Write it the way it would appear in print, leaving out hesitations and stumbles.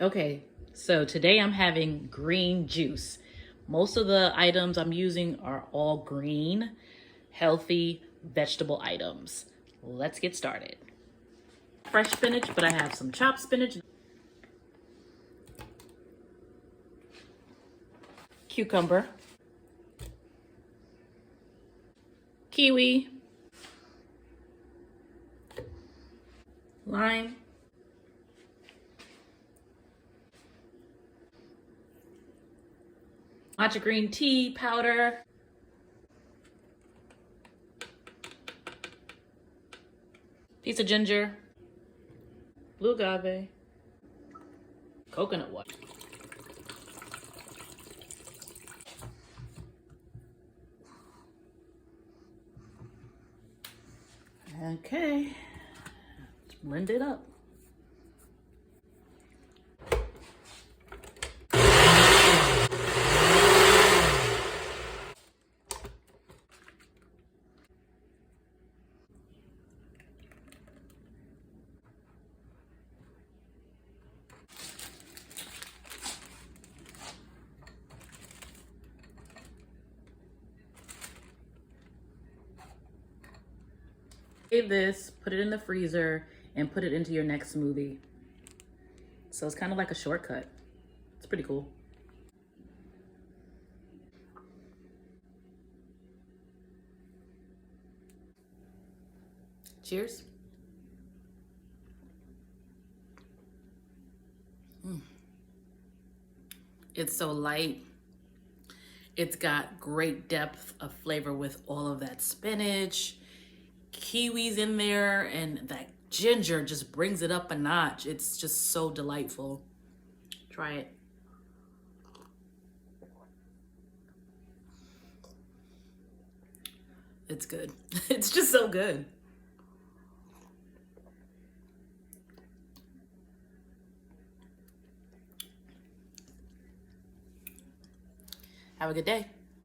Okay, so today I'm having green juice. Most of the items I'm using are all green, healthy vegetable items. Let's get started. Fresh spinach, but I have some chopped spinach, cucumber, kiwi, lime, matcha green tea powder, piece of ginger, blue agave, coconut water. Okay, let's blend it up. Save this, put it in the freezer, and put it into your next smoothie. So it's kind of like a shortcut. It's pretty cool. Cheers. It's so light. It's got great depth of flavor with all of that spinach, kiwis in there, and that ginger just brings it up a notch. It's just so delightful. Try it. It's good. It's just so good. Have a good day.